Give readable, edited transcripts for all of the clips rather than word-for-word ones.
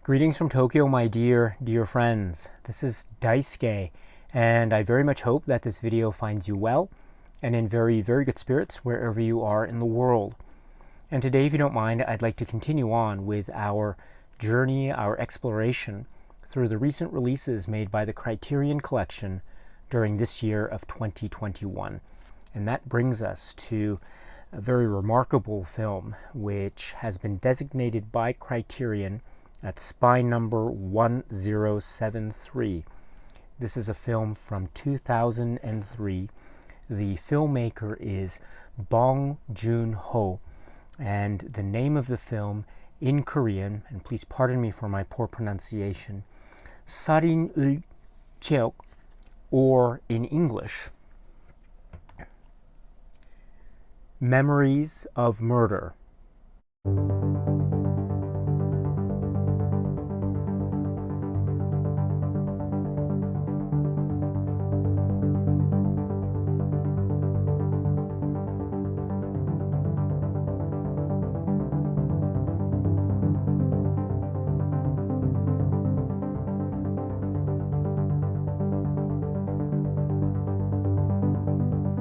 Greetings from Tokyo, my dear friends. This is Daisuke, and I very much hope that this video finds you well and in very good spirits wherever you are in the world. And today, if you don't mind, I'd like to continue on with our journey, our exploration through the recent releases made by the Criterion collection during this year of 2021. And that brings us to a very remarkable film which has been designated by Criterion at spy number 1073. This is a film from 2003. The filmmaker is Bong Joon Ho, and the name of the film in Korean, and please pardon me for my poor pronunciation, 살인의 기억, or in English, Memories of Murder.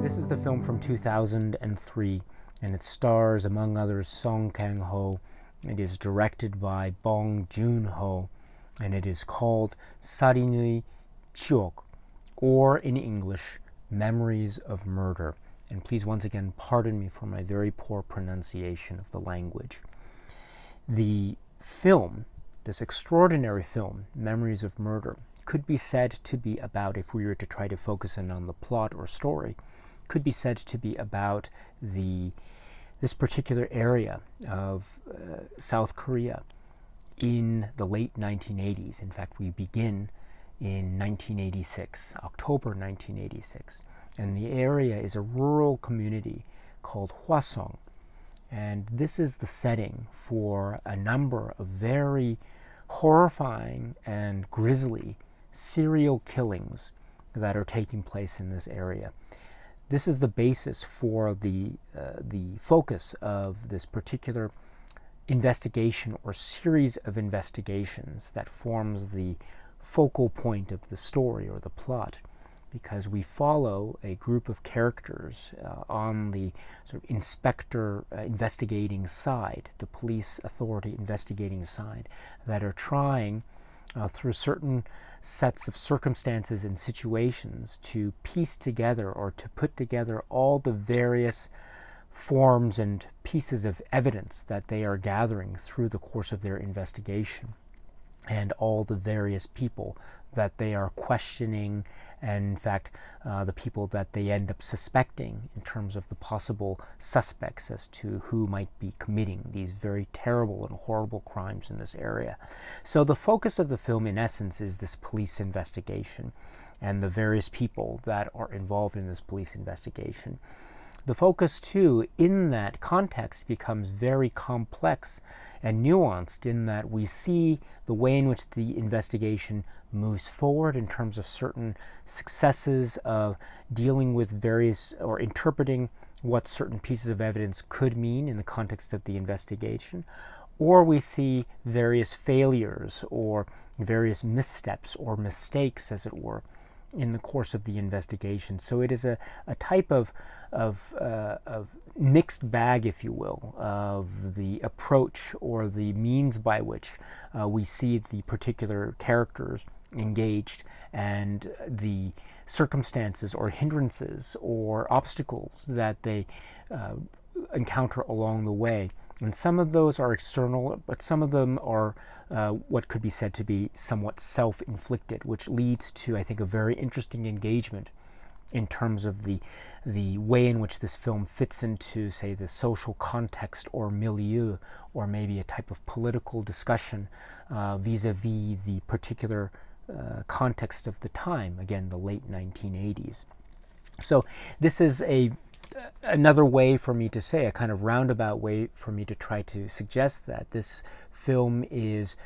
This is the film from 2003, and it stars, among others, Song Kang-ho. It is directed by Bong Joon Ho, and it is called 살인의 기억, or in English, Memories of Murder. And please once again pardon me for my very poor pronunciation of the language. The film, this extraordinary film, Memories of Murder, could be said to be about, if we were to try to focus in on the plot or story, could be said to be about this particular area of South Korea in the late 1980s. In fact, we begin in 1986, October 1986. And the area is a rural community called Hwasong. And this is the setting for a number of very horrifying and grisly serial killings that are taking place in this area. This is the basis for the focus of this particular investigation or series of investigations that forms the focal point of the story or the plot, because we follow a group of characters on the sort of inspector investigating side, the police authority investigating side, that are trying through certain sets of circumstances and situations to piece together or to put together all the various forms and pieces of evidence that they are gathering through the course of their investigation, and all the various people that they are questioning, and in fact the people that they end up suspecting in terms of the possible suspects as to who might be committing these very terrible and horrible crimes in this area. So the focus of the film, in essence, is this police investigation and the various people that are involved in this police investigation. The focus, too, in that context becomes very complex and nuanced, in that we see the way in which the investigation moves forward in terms of certain successes of dealing with various or interpreting what certain pieces of evidence could mean in the context of the investigation, or we see various failures or various missteps or mistakes, as it were, in the course of the investigation. So it is a type of mixed bag, if you will, of the approach or the means by which we see the particular characters engaged, and the circumstances or hindrances or obstacles that they encounter along the way. And some of those are external, but some of them are what could be said to be somewhat self-inflicted, which leads to, I think, a very interesting engagement in terms of the way in which this film fits into, say, the social context or milieu, or maybe a type of political discussion vis-a-vis the particular context of the time, again, the late 1980s. So this is another way for me to say, a kind of roundabout way for me to try to suggest that this film is,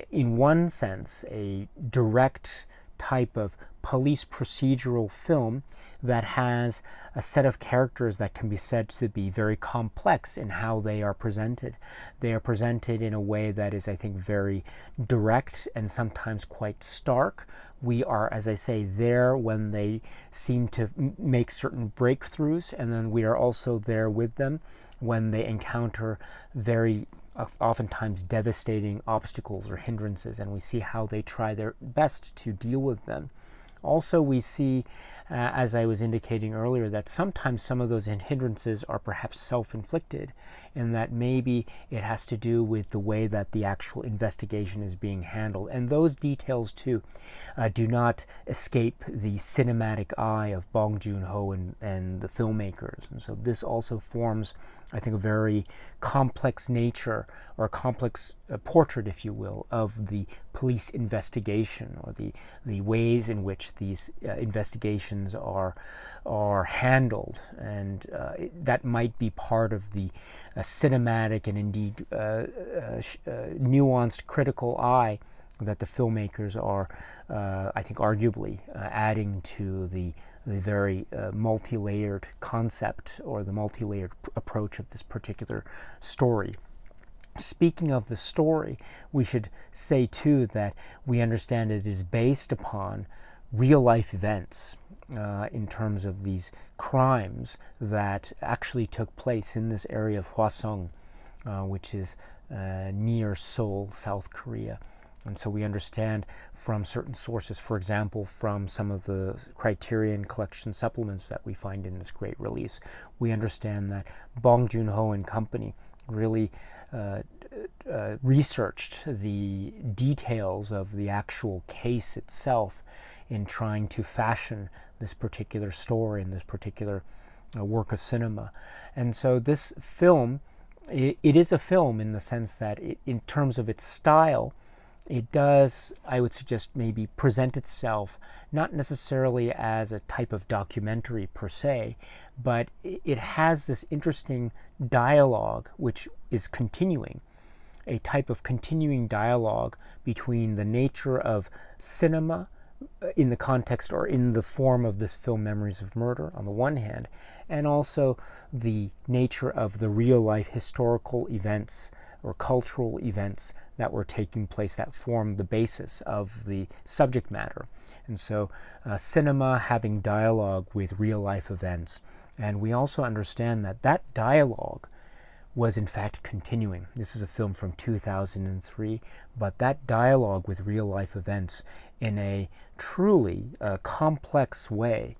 in one sense, a direct type of police procedural film that has a set of characters that can be said to be very complex in how they are presented. They are presented in a way that is, I think, very direct and sometimes quite stark. We are, as I say, there when they seem to make certain breakthroughs, and then we are also there with them when they encounter very oftentimes devastating obstacles or hindrances, and we see how they try their best to deal with them. Also, we see, as I was indicating earlier, that sometimes some of those hindrances are perhaps self-inflicted, in that maybe it has to do with the way that the actual investigation is being handled. And those details, too, do not escape the cinematic eye of Bong Joon Ho and the filmmakers. And so this also forms, I think, a very complex nature, or a complex portrait, if you will, of the police investigation, or the ways in which these investigations are handled. And that might be part of the cinematic and indeed nuanced critical eye that the filmmakers are, I think, arguably adding to the very multi-layered concept, or the multi-layered approach of this particular story. Speaking of the story, we should say too that we understand it is based upon real-life events in terms of these crimes that actually took place in this area of Hwasong, which is near Seoul, South Korea. And so we understand from certain sources, for example, from some of the Criterion collection supplements that we find in this great release, we understand that Bong Joon Ho and company really researched the details of the actual case itself in trying to fashion this particular story and this particular work of cinema. And so this film, it is a film in the sense that in terms of its style, it does, I would suggest, maybe present itself not necessarily as a type of documentary per se, but it has this interesting dialogue which is continuing, a type of continuing dialogue between the nature of cinema in the context or in the form of this film Memories of Murder on the one hand, and also the nature of the real-life historical events or cultural events that were taking place that form the basis of the subject matter. And so cinema having dialogue with real-life events. And we also understand that that dialogue was in fact continuing. This is a film from 2003, but that dialogue with real-life events in a truly complex way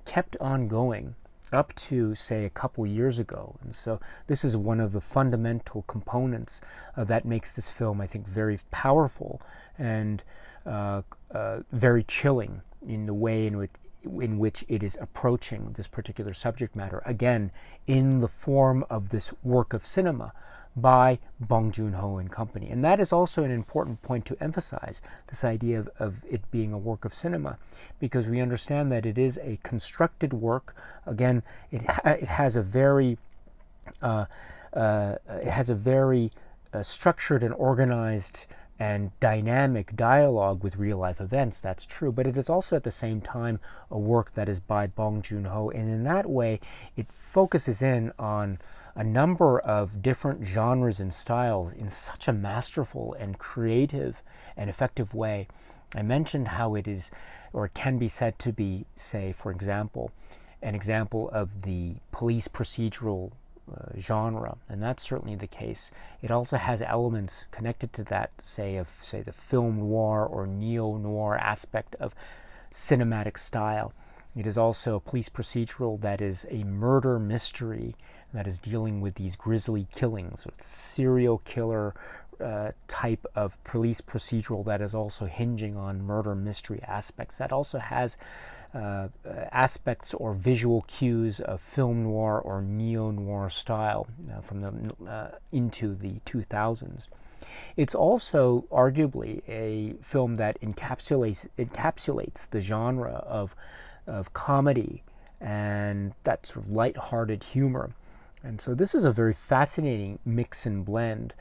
kept on going up to, say, a couple years ago. And so this is one of the fundamental components that makes this film, I think, very powerful and very chilling in the way in which it is approaching this particular subject matter, again, in the form of this work of cinema by Bong Joon Ho and company. And that is also an important point to emphasize, this idea of it being a work of cinema, because we understand that it is a constructed work. Again, it has a very structured and organized and dynamic dialogue with real-life events, that's true, but it is also at the same time a work that is by Bong Joon Ho, and in that way it focuses in on a number of different genres and styles in such a masterful and creative and effective way. I mentioned how it is, or it can be said to be, say, for example, an example of the police procedural genre, and that's certainly the case. It also has elements connected to that, say the film noir or neo-noir aspect of cinematic style. It is also a police procedural that is a murder mystery that is dealing with these grisly killings, or serial killer type of police procedural that is also hinging on murder mystery aspects. That also has aspects or visual cues of film noir or neo-noir style from the into the 2000s. It's also arguably a film that encapsulates the genre of comedy and that sort of light-hearted humor. And so this is a very fascinating mix and blend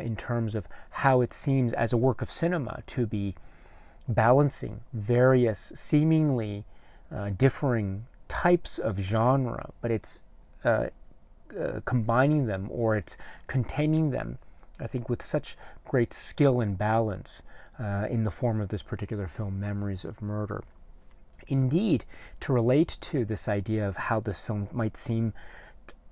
in terms of how it seems as a work of cinema to be balancing various seemingly differing types of genre, but it's combining them, or it's containing them, I think, with such great skill and balance in the form of this particular film, Memories of Murder. Indeed, to relate to this idea of how this film might seem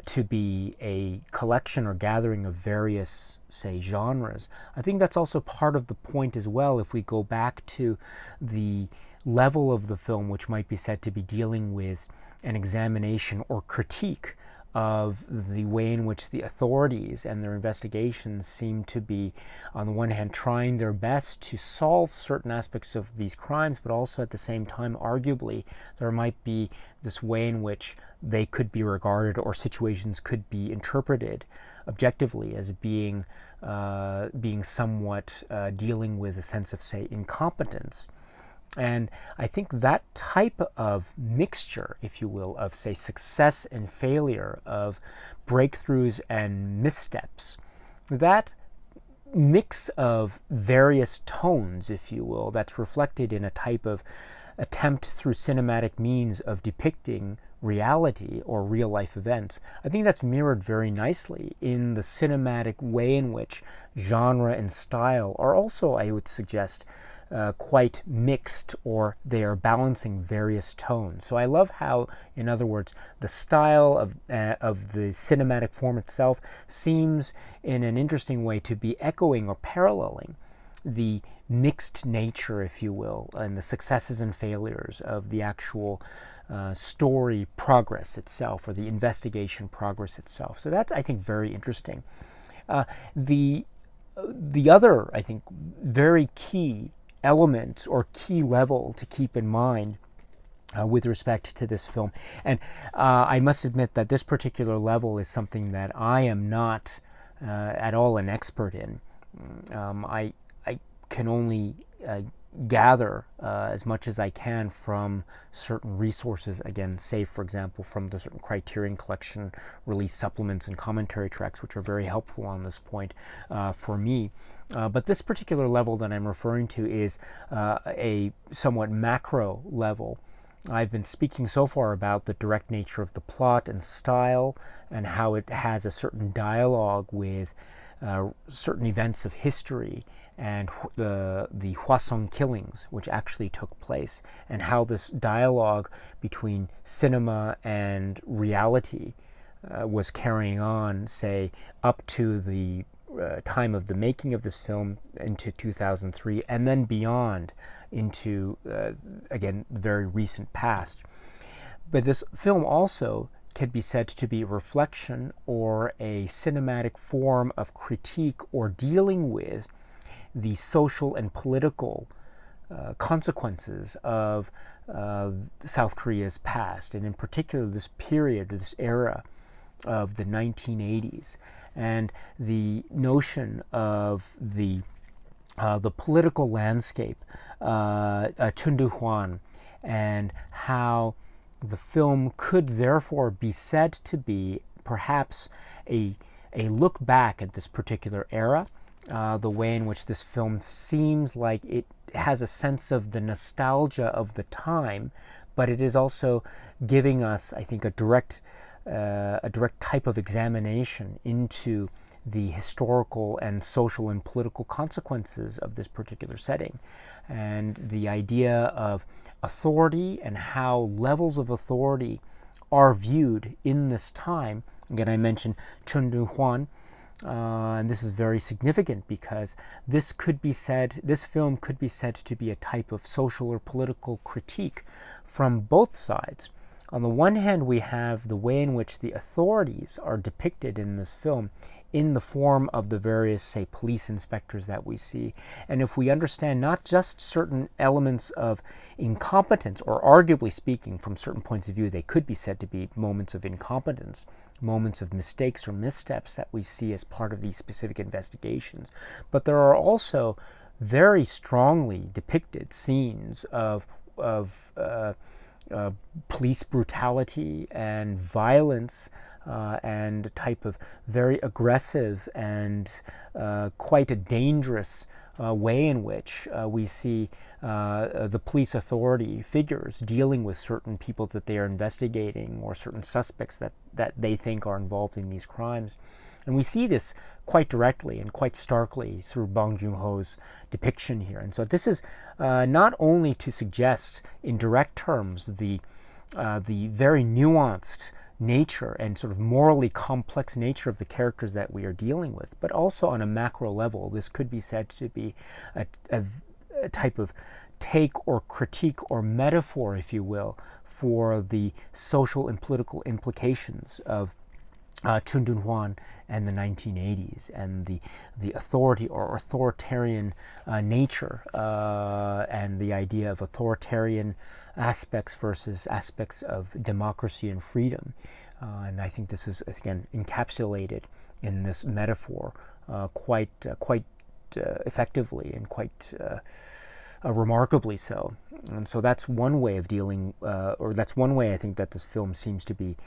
to be a collection or gathering of various, say, genres, I think that's also part of the point as well, if we go back to the level of the film, which might be said to be dealing with an examination or critique of the way in which the authorities and their investigations seem to be, on the one hand, trying their best to solve certain aspects of these crimes, but also at the same time, arguably, there might be this way in which they could be regarded, or situations could be interpreted objectively as being somewhat dealing with a sense of, say, incompetence. And I think that type of mixture, if you will, of, say, success and failure, of breakthroughs and missteps, that mix of various tones, if you will, that's reflected in a type of attempt through cinematic means of depicting reality or real life events, I think that's mirrored very nicely in the cinematic way in which genre and style are also, I would suggest, quite mixed, or they are balancing various tones. So I love how, in other words, the style of the cinematic form itself seems in an interesting way to be echoing or paralleling the mixed nature, if you will, and the successes and failures of the actual story progress itself, or the investigation progress itself. So that's, I think, very interesting. The other, I think, very key element or key level to keep in mind with respect to this film, and I must admit that this particular level is something that I am not at all an expert in. I can only gather as much as I can from certain resources, again, say, for example, from the certain Criterion Collection release supplements and commentary tracks, which are very helpful on this point for me. But this particular level that I'm referring to is a somewhat macro level. I've been speaking so far about the direct nature of the plot and style, and how it has a certain dialogue with certain events of history, and the Hwasong killings, which actually took place, and how this dialogue between cinema and reality was carrying on, say, up to the time of the making of this film into 2003, and then beyond into, again, the very recent past. But this film also can be said to be a reflection or a cinematic form of critique, or dealing with the social and political consequences of South Korea's past, and in particular this period, this era of the 1980s, and the notion of the political landscape, Chundu-hwan, and how the film could therefore be said to be perhaps a look back at this particular era, the way in which this film seems like it has a sense of the nostalgia of the time, but it is also giving us, I think, a direct type of examination into the historical and social and political consequences of this particular setting, and the idea of authority and how levels of authority are viewed in this time. Again, I mentioned Chun Doo-hwan, and this is very significant because this film could be said to be a type of social or political critique from both sides. On the one hand, we have the way in which the authorities are depicted in this film in the form of the various, say, police inspectors that we see. And if we understand not just certain elements of incompetence, or arguably speaking, from certain points of view, they could be said to be moments of incompetence, moments of mistakes or missteps that we see as part of these specific investigations. But there are also very strongly depicted scenes of police brutality and violence, and a type of very aggressive and quite a dangerous way in which we see the police authority figures dealing with certain people that they are investigating or certain suspects that they think are involved in these crimes. And we see this quite directly and quite starkly through Bong Joon Ho's depiction here. And so this is not only to suggest in direct terms the very nuanced nature and sort of morally complex nature of the characters that we are dealing with, but also on a macro level, this could be said to be a type of take or critique or metaphor, if you will, for the social and political implications of Chun Dun-hwan and the 1980s and the authority or authoritarian nature and the idea of authoritarian aspects versus aspects of democracy and freedom. And I think this is, again, encapsulated in this metaphor quite effectively and quite remarkably so. And so that's one way of dealing, or that's one way I think that this film seems to be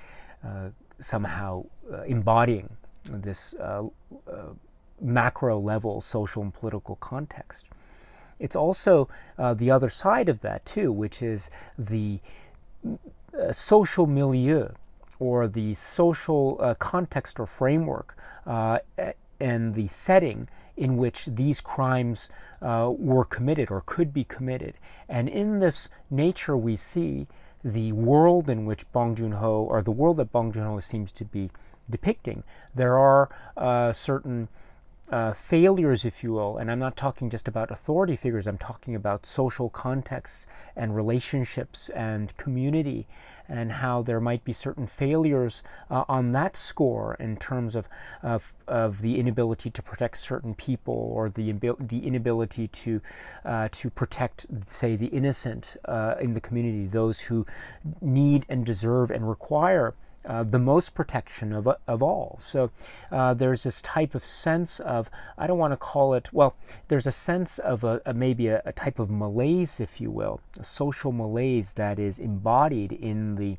somehow embodying this macro level social and political context. It's also the other side of that too, which is the social milieu or the social context or framework and the setting in which these crimes were committed or could be committed. And in this nature we see the world in which Bong Joon Ho, or the world that Bong Joon Ho seems to be depicting. There are certain failures, if you will, and I'm not talking just about authority figures, I'm talking about social contexts and relationships and community, and how there might be certain failures on that score in terms of the inability to protect certain people, or the inability to protect, say, the innocent in the community, those who need and deserve and require the most protection of all. So there's this type of sense of, I don't want to call it, well, there's a sense of maybe a type of malaise, if you will, a social malaise that is embodied in the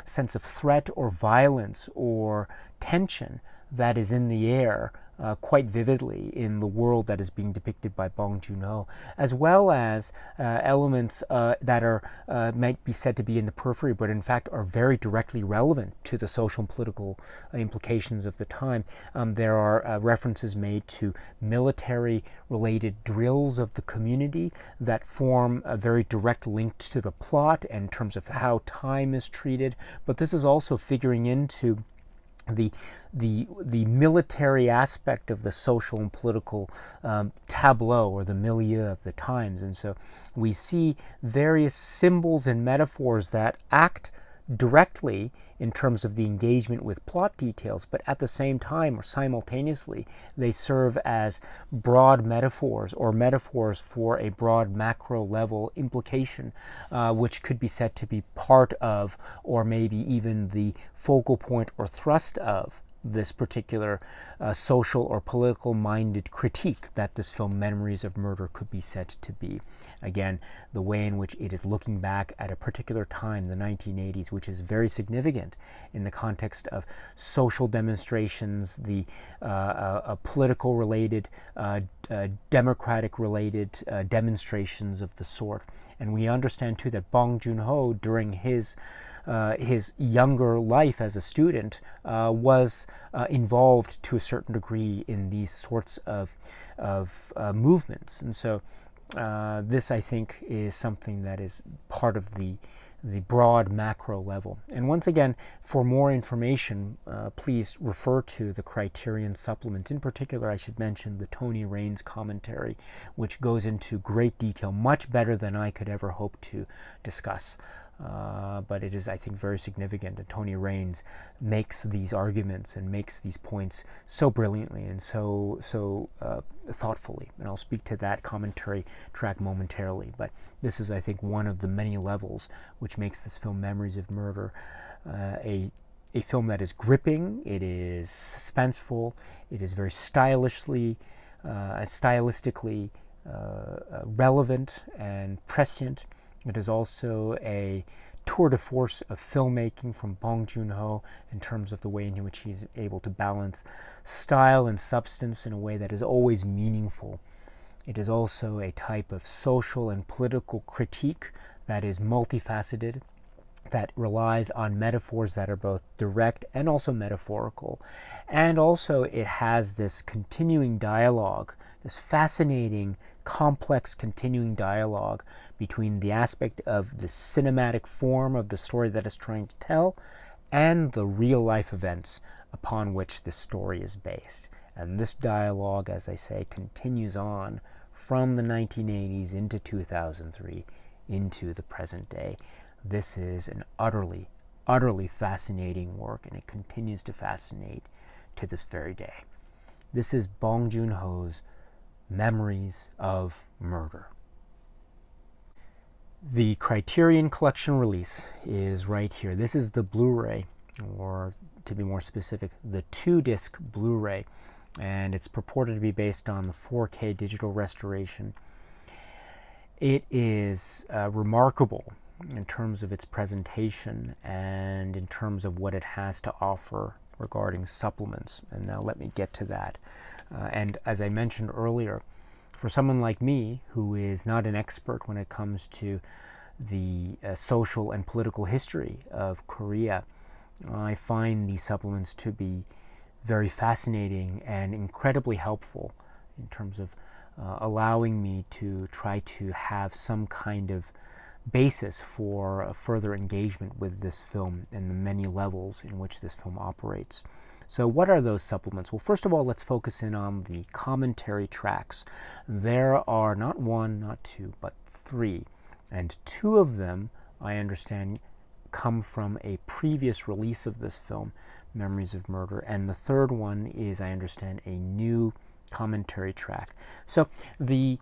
sense of threat or violence or tension that is in the air quite vividly in the world that is being depicted by Bong Joon Ho, as well as elements that are might be said to be in the periphery, but in fact are very directly relevant to the social and political implications of the time. There are references made to military-related drills of the community that form a very direct link to the plot in terms of how time is treated, but this is also figuring into the military aspect of the social and political tableau or the milieu of the times. And so we see various symbols and metaphors that act directly in terms of the engagement with plot details, but at the same time or simultaneously they serve as broad metaphors or metaphors for a broad macro level implication, which could be said to be part of, or maybe even the focal point or thrust of, this particular social or political minded critique that this film Memories of Murder could be said to be. Again, the way in which it is looking back at a particular time, the 1980s, which is very significant in the context of social demonstrations, the political related, democratic related demonstrations of the sort. And we understand too that Bong Joon Ho, during his younger life as a student, was involved to a certain degree in these sorts of movements. And so this, I think, is something that is part of the broad macro level. And once again, for more information, please refer to the Criterion supplement. In particular, I should mention the Tony Raines commentary, which goes into great detail, much better than I could ever hope to discuss. But it is, I think, very significant. And Tony Raines makes these arguments and makes these points so brilliantly and so thoughtfully. And I'll speak to that commentary track momentarily. But this is, I think, one of the many levels which makes this film Memories of Murder a film that is gripping, it is suspenseful, it is very stylistically relevant and prescient. It is also a tour de force of filmmaking from Bong Joon Ho in terms of the way in which he's able to balance style and substance in a way that is always meaningful. It is also a type of social and political critique that is multifaceted, that relies on metaphors that are both direct and also metaphorical. And also it has this continuing dialogue, this fascinating, complex continuing dialogue between the aspect of the cinematic form of the story that it's trying to tell and the real life events upon which this story is based. And this dialogue, as I say, continues on from the 1980s into 2003 into the present day. This is an utterly, utterly fascinating work, and it continues to fascinate to this very day. This is Bong Joon Ho's Memories of Murder. The Criterion Collection release is right here. This is the Blu-ray, or to be more specific, the 2-disc Blu-ray, and it's purported to be based on the 4K digital restoration. It is remarkable in terms of its presentation and in terms of what it has to offer regarding supplements. And now let me get to that. And as I mentioned earlier, for someone like me who is not an expert when it comes to the social and political history of Korea, I find these supplements to be very fascinating and incredibly helpful in terms of allowing me to try to have some kind of basis for a further engagement with this film and the many levels in which this film operates. So what are those supplements? Well, first of all, let's focus in on the commentary tracks. There are not one, not two, but 3. And 2 of them, I understand, come from a previous release of this film, Memories of Murder. And the 3rd one is, I understand, a new commentary track. So the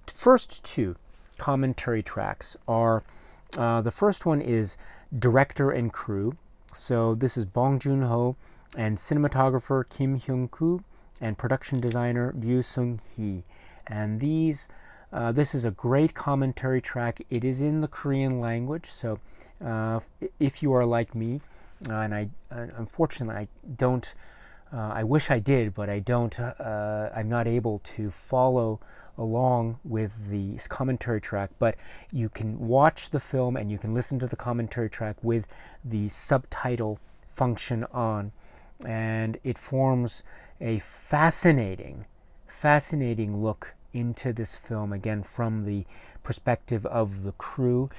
first 2 commentary tracks are, the first one is Director and Crew. So this is Bong Joon Ho and cinematographer Kim Hyung-koo and production designer Ryu Sung-hee. And this is a great commentary track. It is in the Korean language, so if you are like me, and I unfortunately I don't, I wish I did, but I don't, I'm not able to follow along with the commentary track, but you can watch the film and you can listen to the commentary track with the subtitle function on, and it forms a fascinating look into this film, again from the perspective of the crew.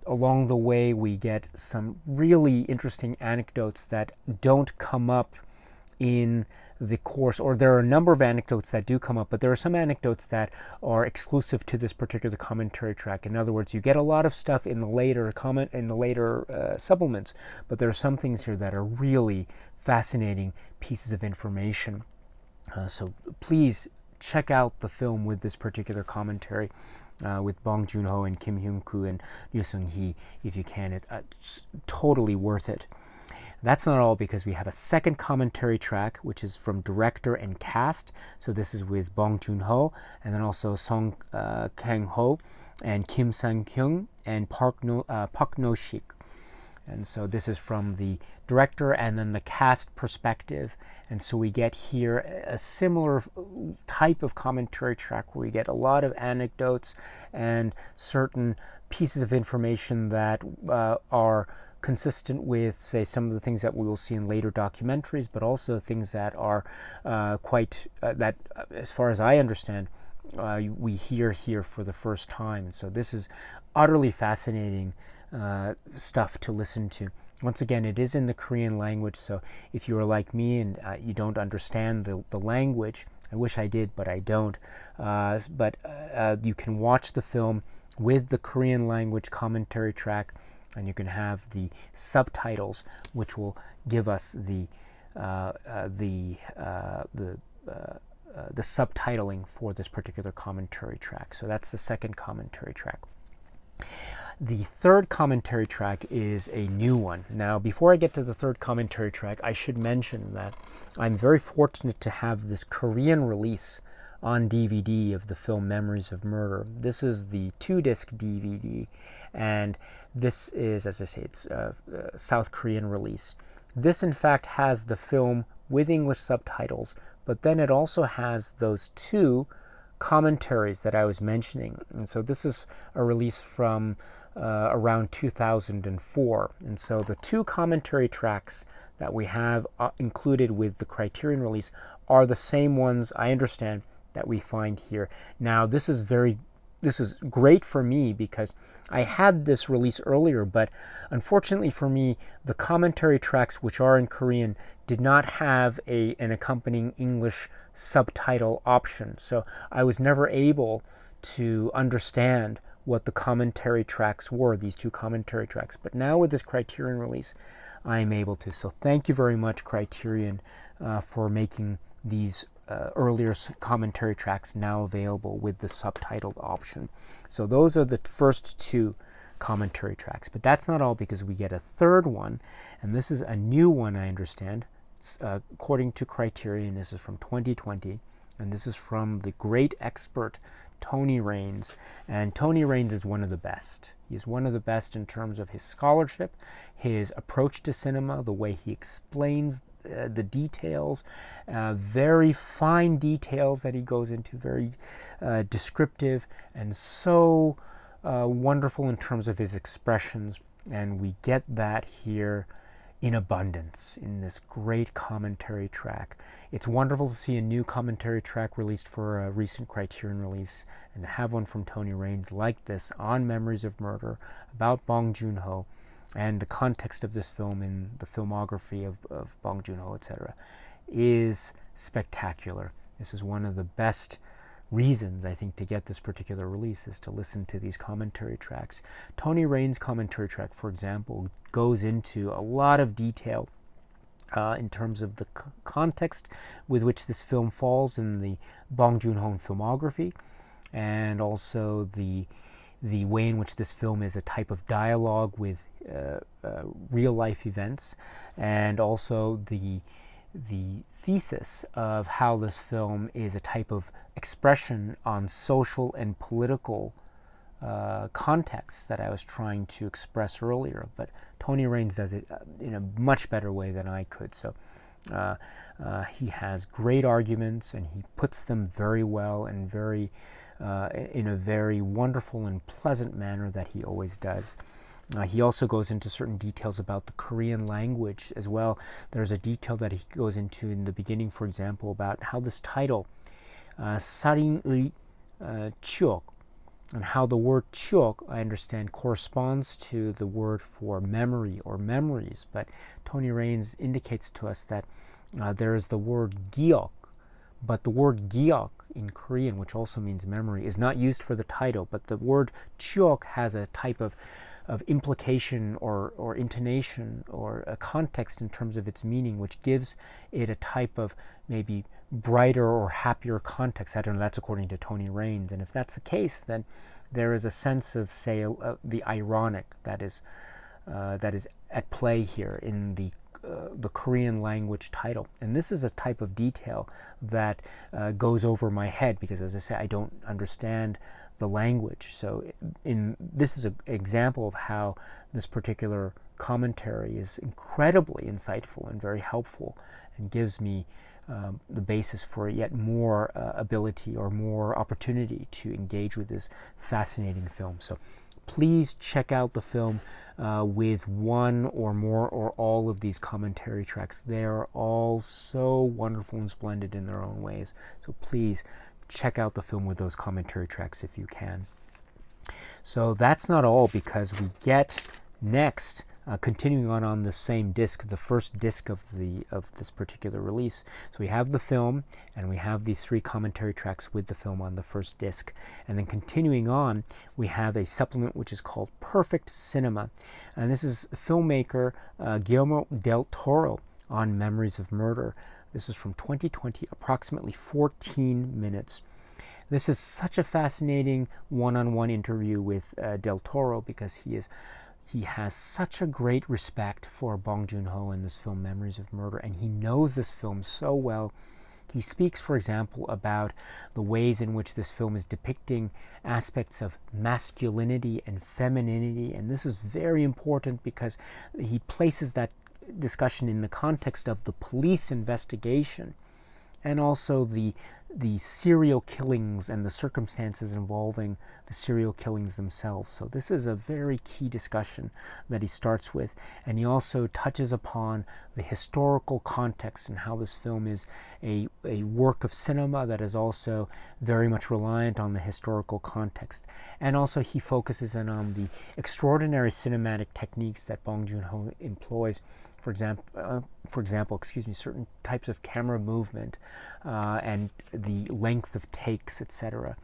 Along the way we get some really interesting anecdotes that don't come up in the course, or there are a number of anecdotes that do come up, but there are some anecdotes that are exclusive to this particular commentary track. In other words, you get a lot of stuff in the later supplements, but there are some things here that are really fascinating pieces of information. So please check out the film with this particular commentary with Bong Joon Ho and Kim Hyung-koo and Ryu Sung-hee if you can. It's totally worth it. That's not all, because we have a second commentary track, which is from director and cast. So this is with Bong Joon Ho, and then also Song Kang-ho, and Kim Sang-kyung, and Park No-shik. And so this is from the director and then the cast perspective. And so we get here a similar type of commentary track where we get a lot of anecdotes and certain pieces of information that are consistent with, say, some of the things that we will see in later documentaries, but also things that are that, as far as I understand, we hear here for the first time. So this is utterly fascinating stuff to listen to. Once again, it is in the Korean language, so if you are like me and you don't understand the language, I wish I did, but I don't, but you can watch the film with the Korean language commentary track, and you can have the subtitles, which will give us the subtitling for this particular commentary track. So that's the second commentary track. The third commentary track is a new one. Now, before I get to the third commentary track, I should mention that I'm very fortunate to have this Korean release on DVD of the film Memories of Murder. This is the 2-disc DVD, and this is, as I say, it's a South Korean release. This, in fact, has the film with English subtitles, but then it also has those 2 commentaries that I was mentioning. And so this is a release from around 2004. And so the two commentary tracks that we have included with the Criterion release are the same ones, I understand, that we find here. Now, this is great for me because I had this release earlier, but unfortunately for me, the commentary tracks, which are in Korean, did not have an accompanying English subtitle option. So I was never able to understand what the commentary tracks were, these two commentary tracks. But now with this Criterion release, I am able to. So thank you very much, Criterion, for making these earlier commentary tracks now available with the subtitled option. So those are the first two commentary tracks. But that's not all, because we get a third one, and this is a new one, I understand. According to Criterion, this is from 2020, and this is from the great expert Tony Raines. And Tony Raines is one of the best. He's one of the best in terms of his scholarship, his approach to cinema, the way he explains the details, very fine details that he goes into, very descriptive, and so wonderful in terms of his expressions. And we get that here in abundance in this great commentary track. It's wonderful to see a new commentary track released for a recent Criterion release, and to have one from Tony Raines like this on Memories of Murder about Bong Joon Ho and the context of this film in the filmography of Bong Joon Ho, etc., is spectacular. This is one of the best reasons, I think, to get this particular release, is to listen to these commentary tracks. Tony Raines' commentary track, for example, goes into a lot of detail in terms of the context with which this film falls in the Bong Joon Ho filmography, and also the way in which this film is a type of dialogue with real-life events, and also the thesis of how this film is a type of expression on social and political contexts that I was trying to express earlier. But Tony Raines does it in a much better way than I could. So he has great arguments, and he puts them very well and very in a very wonderful and pleasant manner that he always does. He also goes into certain details about the Korean language as well. There's a detail that he goes into in the beginning, for example, about how this title, 살인의 추억, and how the word 추억, I understand, corresponds to the word for memory or memories. But Tony Raines indicates to us that there is the word 기억, but the word 기억 in Korean, which also means memory, is not used for the title, but the word 추억 has a type of implication or intonation or a context in terms of its meaning, which gives it a type of maybe brighter or happier context. I don't know, that's according to Tony Raines. And if that's the case, then there is a sense of, say, the ironic that is at play here in the Korean language title. And this is a type of detail that goes over my head, because, as I say, I don't understand the language. So this is an example of how this particular commentary is incredibly insightful and very helpful, and gives me the basis for yet more ability or more opportunity to engage with this fascinating film. So please check out the film with one or more or all of these commentary tracks. They are all so wonderful and splendid in their own ways. So please check out the film with those commentary tracks if you can. So that's not all, because we get next, continuing on the same disc, the first disc of this particular release. So we have the film, and we have these three commentary tracks with the film on the first disc. And then continuing on, we have a supplement which is called Perfect Cinema. And this is filmmaker Guillermo del Toro on Memories of Murder. This is from 2020, approximately 14 minutes. This is such a fascinating one-on-one interview with Del Toro, because he has such a great respect for Bong Joon Ho in this film, Memories of Murder, and he knows this film so well. He speaks, for example, about the ways in which this film is depicting aspects of masculinity and femininity, and this is very important because he places that discussion in the context of the police investigation, and also the the serial killings and the circumstances involving the serial killings themselves. So this is a very key discussion that he starts with, and he also touches upon the historical context and how this film is a work of cinema that is also very much reliant on the historical context. And also he focuses in on the extraordinary cinematic techniques that Bong Joon Ho employs. For example, certain types of camera movement and the length of takes, etc.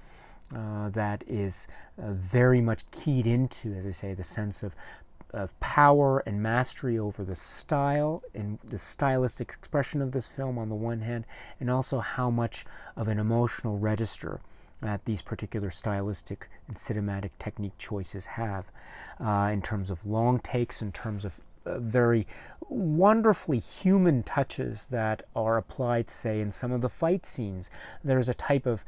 That is very much keyed into, as I say, the sense of power and mastery over the style and the stylistic expression of this film on the one hand, and also how much of an emotional register that these particular stylistic and cinematic technique choices have in terms of long takes, in terms of very wonderfully human touches that are applied, say, in some of the fight scenes. There's a type of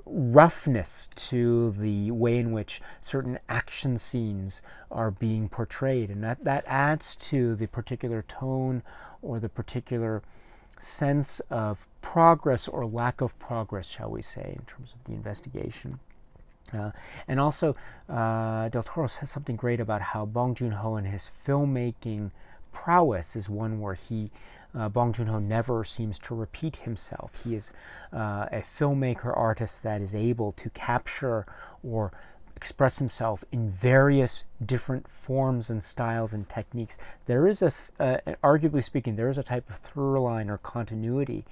roughness to the way in which certain action scenes are being portrayed, and that adds to the particular tone or the particular sense of progress or lack of progress, shall we say, in terms of the investigation. And also, Del Toro says something great about how Bong Joon Ho and his filmmaking prowess is one where Bong Joon Ho never seems to repeat himself. He is a filmmaker artist that is able to capture or express himself in various different forms and styles and techniques. There is arguably speaking, there is a type of through line or continuity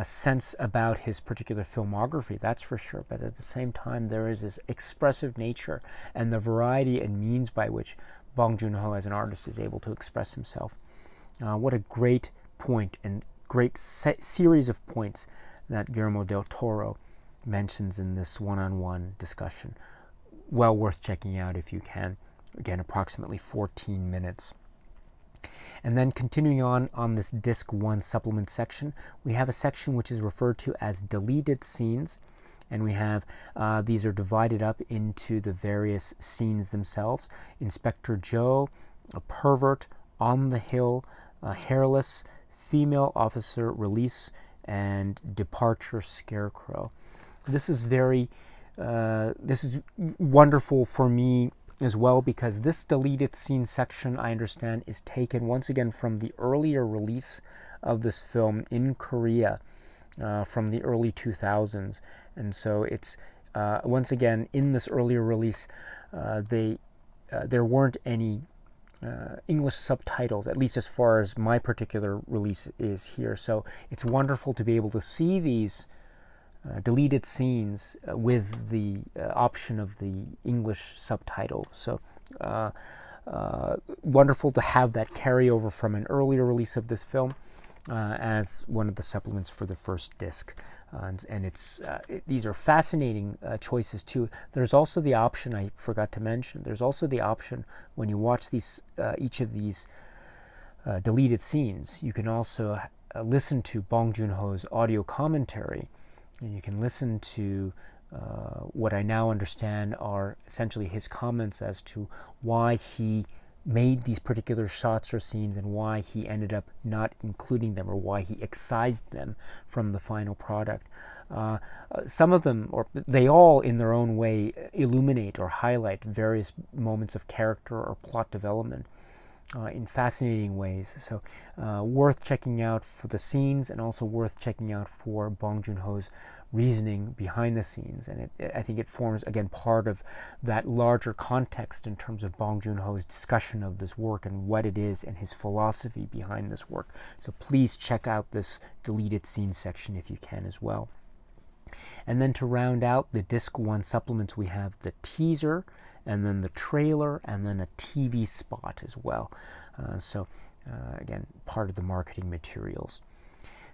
sense about his particular filmography, that's for sure, but at the same time there is this expressive nature and the variety and means by which Bong Joon Ho as an artist is able to express himself. What a great point and great series of points that Guillermo del Toro mentions in this one-on-one discussion. Well worth checking out if you can. Again, approximately 14 minutes. And then continuing on this Disc 1 supplement section, we have a section which is referred to as deleted scenes. And we have, these are divided up into the various scenes themselves. Inspector Joe, a pervert, on the hill, a hairless, female officer release, and departure scarecrow. This is wonderful for me as well, because this deleted scene section, I understand, is taken once again from the earlier release of this film in Korea from the early 2000s. And so it's once again in this earlier release, there weren't any English subtitles, at least as far as my particular release is here. So it's wonderful to be able to see these deleted scenes with the option of the English subtitle. So wonderful to have that carryover from an earlier release of this film as one of the supplements for the first disc. And these are fascinating choices too. There's also the option, I forgot to mention, there's also the option when you watch these each of these deleted scenes, you can also listen to Bong Joon Ho's audio commentary, and you can listen to what I now understand are essentially his comments as to why he made these particular shots or scenes and why he ended up not including them, or why he excised them from the final product. Some of them, or they all in their own way, illuminate or highlight various moments of character or plot development in fascinating ways. So worth checking out for the scenes, and also worth checking out for Bong Joon Ho's reasoning behind the scenes. And I think it forms, again, part of that larger context in terms of Bong Joon Ho's discussion of this work and what it is and his philosophy behind this work. So please check out this deleted scene section if you can as well. And then to round out the Disc 1 supplements, we have the teaser, and then the trailer, and then a TV spot as well. Again, part of the marketing materials.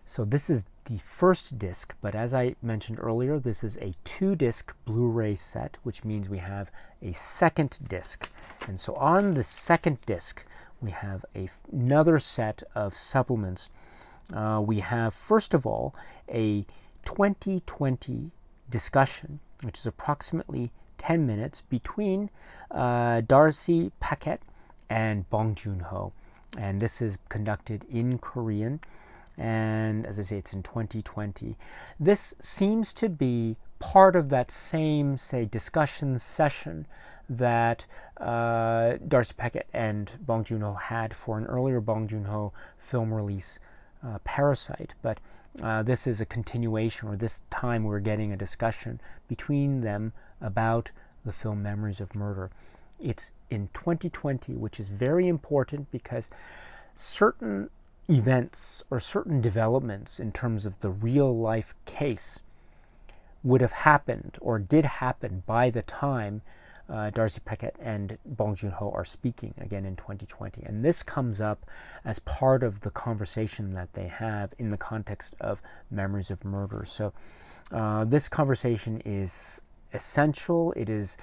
So this is the first disc, but as I mentioned earlier, this is a 2-disc Blu-ray set, which means we have a second disc. And so on the second disc, we have another set of supplements. We have, first of all, a 2020 discussion, which is approximately 10 minutes between Darcy Paquette and Bong Joon Ho. And this is conducted in Korean. and as I say, it's in 2020. This seems to be part of that same, say, discussion session that Darcy Peckett and Bong Joon Ho had for an earlier Bong Joon Ho film release, Parasite. But this is a continuation, or this time we're getting a discussion between them about the film Memories of Murder. It's in 2020, which is very important because certain events or certain developments in terms of the real life case would have happened or did happen by the time Darcy Peckett and Bong Joon Ho are speaking again in 2020. And this comes up as part of the conversation that they have in the context of Memories of Murder. So this conversation is essential, it is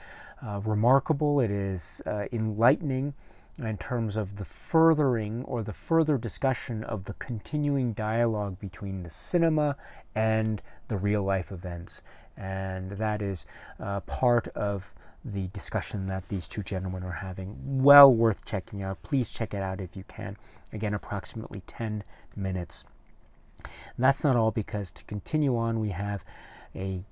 remarkable, it is enlightening in terms of the furthering or the further discussion of the continuing dialogue between the cinema and the real life events. And that is part of the discussion that these two gentlemen are having. Well worth checking out. Please check it out if you can. Again, approximately 10 minutes. And that's not all, because to continue on, we have a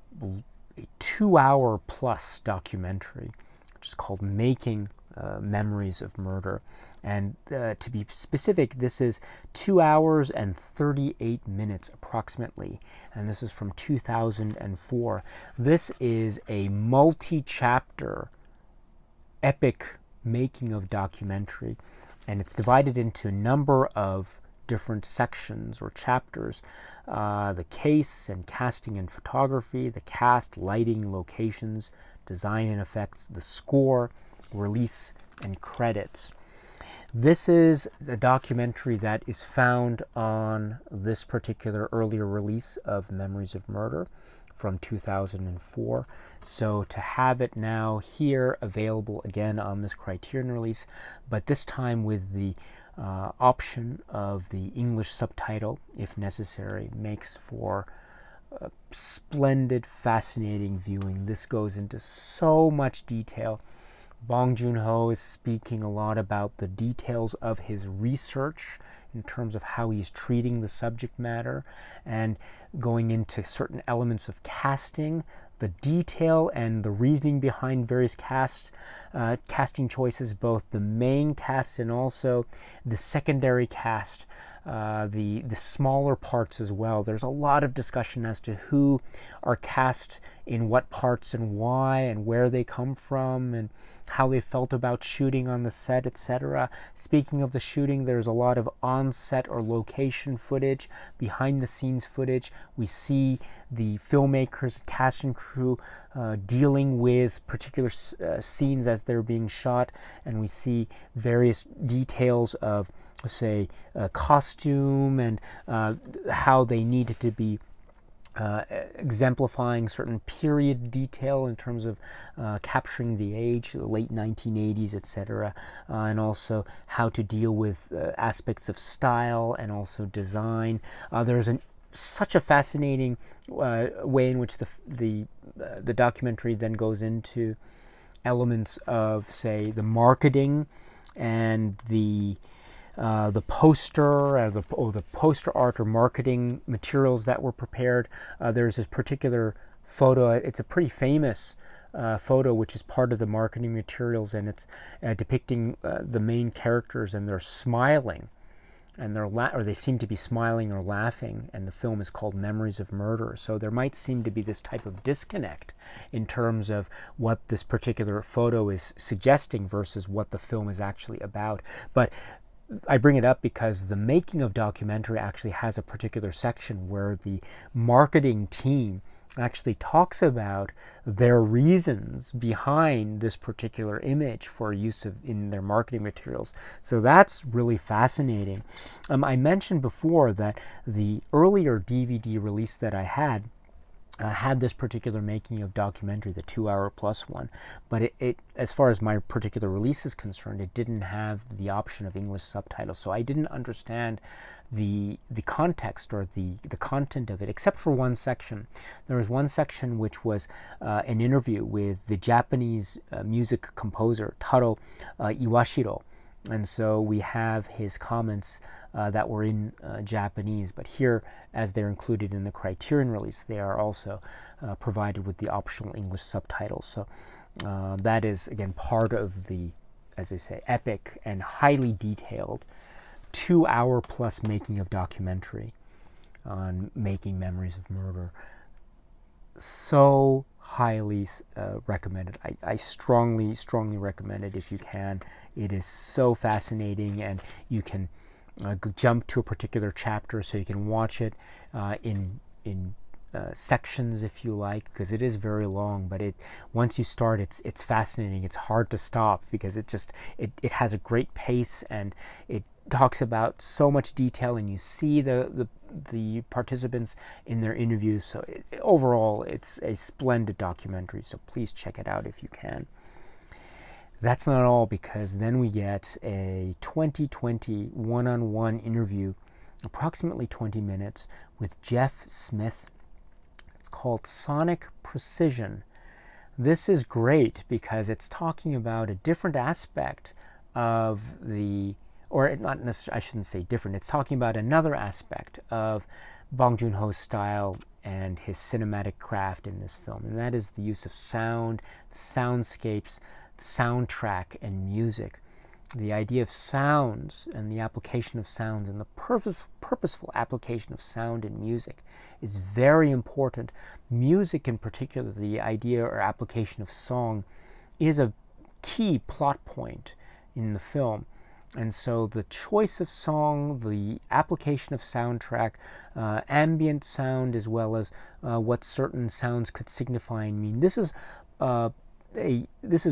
2-hour plus documentary, which is called Making Memories of Murder. And to be specific, this is 2 hours and 38 minutes approximately, and this is from 2004. This is a multi-chapter epic making of documentary, and it's divided into a number of different sections or chapters: the case and casting and photography, the cast, lighting, locations, design and effects, the score, release, and credits. This is the documentary that is found on this particular earlier release of Memories of Murder from 2004. So to have it now here available again on this Criterion release, but this time with the option of the English subtitle, if necessary, makes for splendid, fascinating viewing. This goes into so much detail. Bong Joon Ho is speaking a lot about the details of his research in terms of how he's treating the subject matter, and going into certain elements of casting, the detail and the reasoning behind various casting choices, both the main cast and also the secondary cast, the smaller parts as well. There's a lot of discussion as to who are cast in what parts and why, and where they come from, and how they felt about shooting on the set, etc. Speaking of the shooting, there's a lot of on-set or location footage, behind-the-scenes footage. We see the filmmakers, cast and crew dealing with particular scenes as they're being shot, and we see various details of, say, costume and how they needed to be exemplifying certain period detail in terms of capturing the age, the late 1980s, etc., and also how to deal with aspects of style and also design. There's such a fascinating way in which the documentary then goes into elements of, say, the marketing and the poster or the poster art or marketing materials that were prepared. There's this particular photo. It's a pretty famous photo, which is part of the marketing materials, and it's depicting the main characters, and they're smiling, and they seem to be smiling or laughing, and the film is called Memories of Murder. So there might seem to be this type of disconnect in terms of what this particular photo is suggesting versus what the film is actually about. But I bring it up because the making of documentary actually has a particular section where the marketing team actually talks about their reasons behind this particular image for use in their marketing materials. So that's really fascinating. I mentioned before that the earlier DVD release that I had this particular making of documentary, the 2-hour plus one, but it as far as my particular release is concerned, it didn't have the option of English subtitles, so I didn't understand the context or the content of it, except for one section. There was one section which was an interview with the Japanese music composer Taro Iwashiro, And so we have his comments that were in Japanese, but here, as they're included in the Criterion release, they are also provided with the optional English subtitles. So that is, again, part of the, as they say, epic and highly detailed 2-hour plus making of documentary on making Memories of Murder. So highly recommended. I strongly recommend it if you can. It is so fascinating, and you can jump to a particular chapter, so you can watch it in sections if you like, because it is very long. But once you start, it's fascinating. It's hard to stop because it has a great pace, and it talks about so much detail, and you see the participants in their interviews. So overall, it's a splendid documentary, so please check it out if you can. That's not all, because then we get a 2020 one-on-one interview, approximately 20 minutes, with Jeff Smith. It's called Sonic Precision. This is great because it's talking about a different aspect of or not necessarily, I shouldn't say different, it's talking about another aspect of Bong Joon Ho's style and his cinematic craft in this film, and that is the use of sound, soundscapes, soundtrack, and music. The idea of sounds and the application of sounds and the purposeful application of sound in music is very important. Music in particular, the idea or application of song, is a key plot point in the film. And so the choice of song, the application of soundtrack, ambient sound, as well as what certain sounds could signify and mean. This is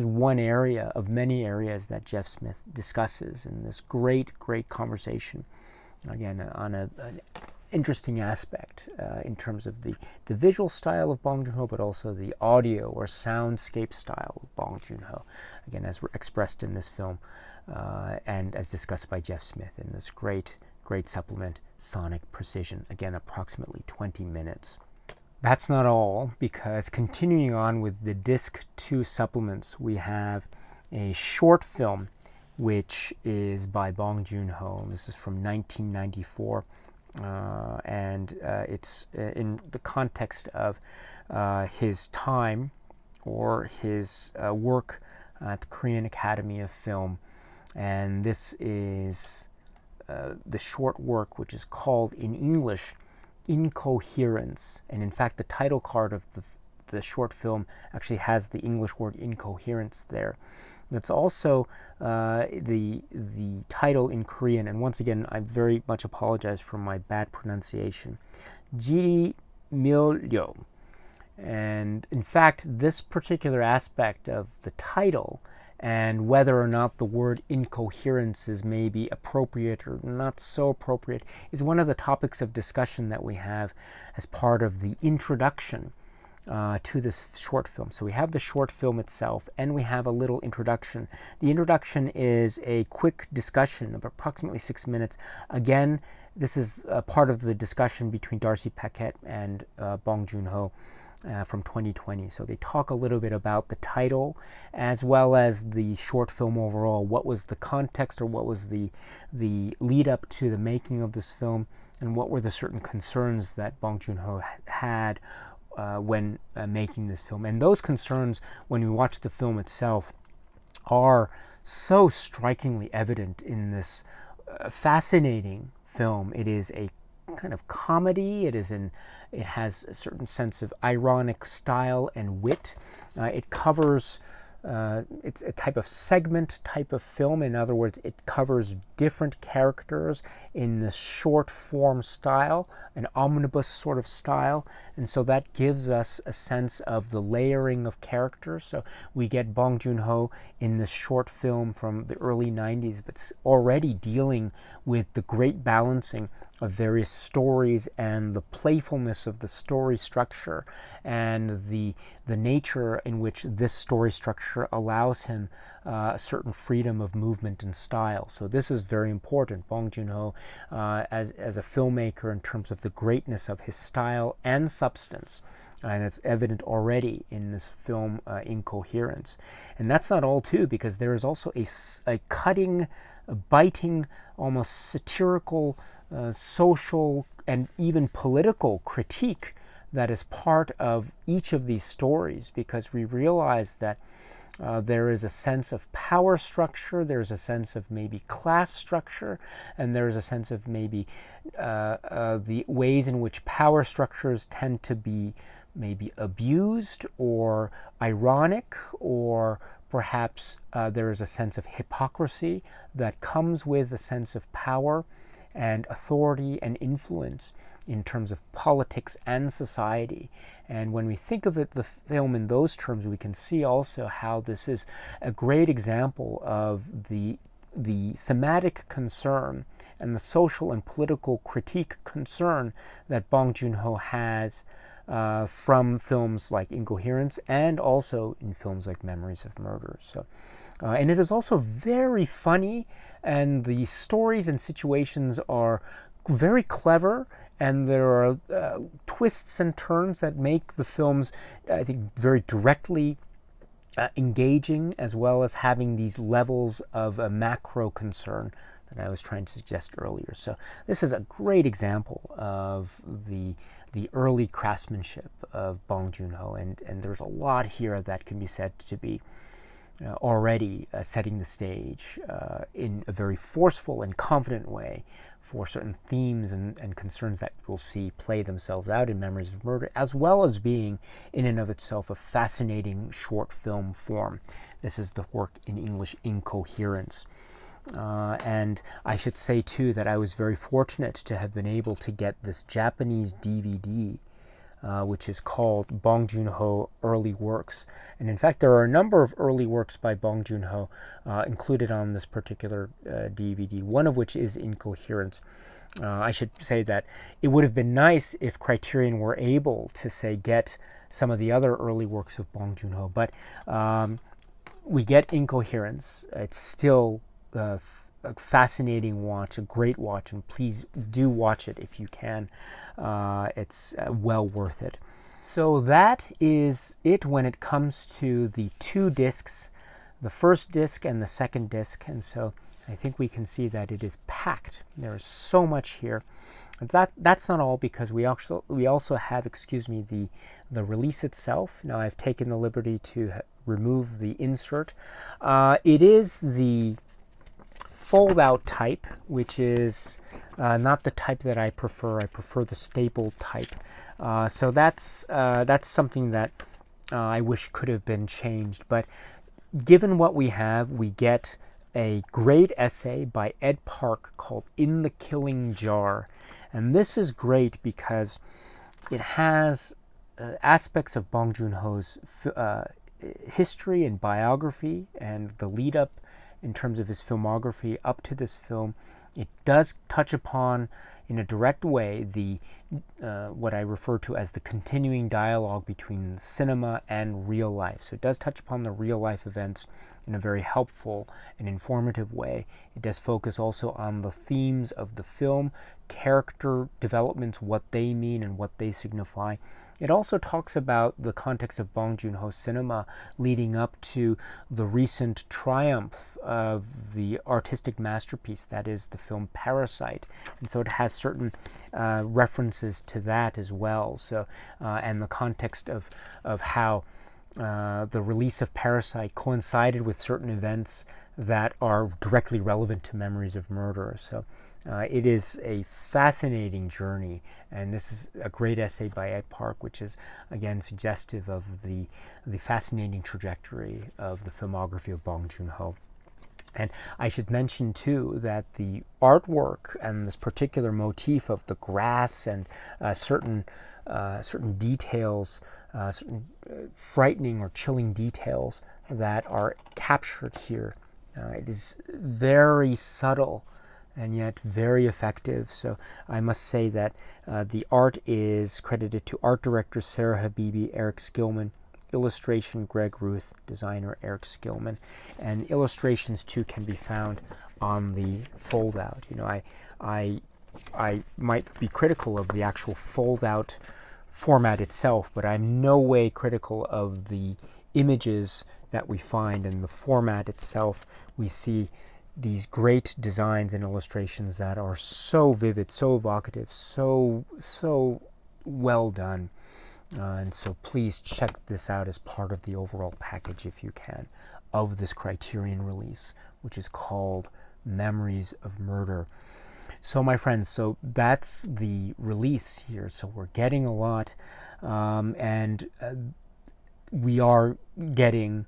one area of many areas that Jeff Smith discusses in this great conversation. Again, on an interesting aspect in terms of the visual style of Bong Joon Ho, but also the audio or soundscape style of Bong Joon Ho. Again, as expressed in this film. And as discussed by Jeff Smith in this great supplement, Sonic Precision. Again, approximately 20 minutes. That's not all, because continuing on with the Disc 2 supplements, we have a short film which is by Bong Joon Ho. This is from 1994, and it's in the context of his time or his work at the Korean Academy of Film. And this is the short work, which is called in English Incoherence. And in fact, the title card of the short film actually has the English word incoherence there. It's also the title in Korean. And once again, I very much apologize for my bad pronunciation. Jiri Milyo. And in fact, this particular aspect of the title, and whether or not the word incoherence is maybe appropriate or not so appropriate, is one of the topics of discussion that we have as part of the introduction to this short film. So we have the short film itself, and we have a little introduction. The introduction is a quick discussion of approximately 6 minutes. Again, this is part of the discussion between Darcy Paquette and Bong Joon Ho. From 2020. So they talk a little bit about the title as well as the short film overall. What was the context, or what was the lead up to the making of this film, and what were the certain concerns that Bong Joon Ho had when making this film. And those concerns, when you watch the film itself, are so strikingly evident in this fascinating film. It is a kind of comedy. It has a certain sense of ironic style and wit. It covers it's a type of segment type of film. In other words, it covers different characters in the short form style, an omnibus sort of style, and so that gives us a sense of the layering of characters. So we get Bong Joon Ho in this short film from the early 90s, but already dealing with the great balancing of various stories and the playfulness of the story structure and the nature in which this story structure allows him a certain freedom of movement and style. So this is very important. Bong Joon Ho, as a filmmaker, in terms of the greatness of his style and substance, And it's evident already in this film, Incoherence. And that's not all, too, because there is also a cutting, a biting, almost satirical, social, and even political critique that is part of each of these stories, because we realize that there is a sense of power structure, there's a sense of maybe class structure, and there's a sense of maybe the ways in which power structures tend to be maybe abused or ironic, or perhaps there is a sense of hypocrisy that comes with a sense of power and authority and influence in terms of politics and society. And when we think of it, the film in those terms, we can see also how this is a great example of the thematic concern and the social and political critique concern that Bong Joon Ho has from films like Incoherence and also in films like Memories of Murder. So, and it is also very funny, and the stories and situations are very clever, and there are twists and turns that make the films, I think, very directly engaging, as well as having these levels of a macro concern that I was trying to suggest earlier. So this is a great example of the early craftsmanship of Bong Joon Ho, and there's a lot here that can be said to be already setting the stage in a very forceful and confident way for certain themes and concerns that we'll see play themselves out in Memories of Murder, as well as being in and of itself a fascinating short film form. This is the work in English, Incoherence. And I should say, too, that I was very fortunate to have been able to get this Japanese DVD, which is called Bong Joon Ho Early Works. And in fact, there are a number of early works by Bong Joon Ho included on this particular DVD, one of which is Incoherence. I should say that it would have been nice if Criterion were able to, say, get some of the other early works of Bong Joon Ho, but we get Incoherence. It's still a fascinating watch, a great watch, and please do watch it if you can. It's well worth it. So that is it when it comes to the two discs, the first disc and the second disc. And so I think we can see that it is packed. There is so much here. That's not all, because we also have, the release itself. Now I've taken the liberty to remove the insert. It is the fold-out type, which is not the type that I prefer. I prefer the staple type. So that's something that I wish could have been changed. But given what we have, we get a great essay by Ed Park called In the Killing Jar. And this is great because it has aspects of Bong Joon Ho's history and biography and the lead-up in terms of his filmography up to this film. It does touch upon, in a direct way, the what I refer to as the continuing dialogue between cinema and real life. So it does touch upon the real life events in a very helpful and informative way. It does focus also on the themes of the film, character developments, what they mean and what they signify. It also talks about the context of Bong Joon Ho cinema leading up to the recent triumph of the artistic masterpiece that is the film Parasite. And so it has certain references to that as well. So, and the context of how the release of Parasite coincided with certain events that are directly relevant to Memories of Murder. So it is a fascinating journey, and this is a great essay by Ed Park, which is, again, suggestive of the fascinating trajectory of the filmography of Bong Joon Ho. And I should mention, too, that the artwork and this particular motif of the grass and certain details, certain frightening or chilling details that are captured here, it is very subtle and yet very effective. So I must say that the art is credited to art director Sarah Habibi, Eric Skillman, illustration Greg Ruth, designer Eric Skillman, and illustrations too can be found on the fold out. You know, I might be critical of the actual fold out format itself, but I'm no way critical of the images that we find in the format itself. We see these great designs and illustrations that are so vivid, so evocative, so well done. And so please check this out as part of the overall package, if you can, of this Criterion release, which is called Memories of Murder. So my friends, so that's the release here. So we're getting a lot, and we are getting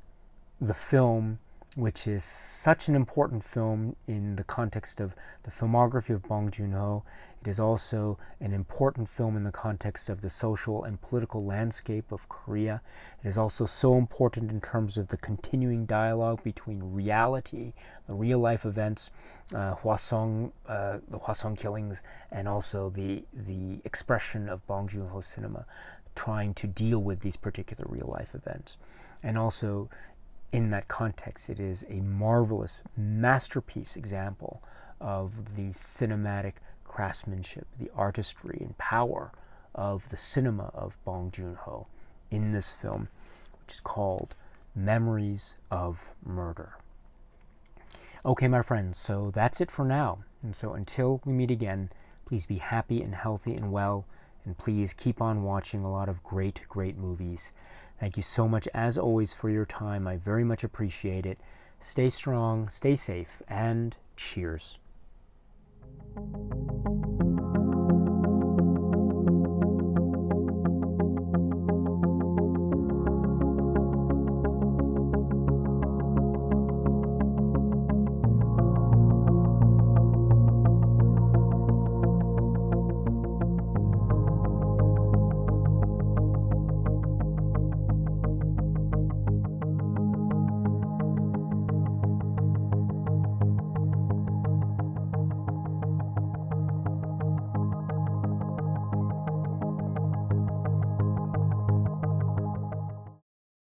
the film, which is such an important film in the context of the filmography of Bong Joon Ho. It is also an important film in the context of the social and political landscape of Korea. It is also so important in terms of the continuing dialogue between reality, the real life events, the Hwasong killings, and also the expression of Bong Joon Ho cinema trying to deal with these particular real life events. And also, in that context, it is a marvelous masterpiece example of the cinematic craftsmanship, the artistry and power of the cinema of Bong Joon Ho in this film, which is called Memories of Murder. Okay, my friends, so that's it for now. And so until we meet again, please be happy and healthy and well, and please keep on watching a lot of great movies. Thank you so much, as always, for your time. I very much appreciate it. Stay strong, stay safe, and cheers.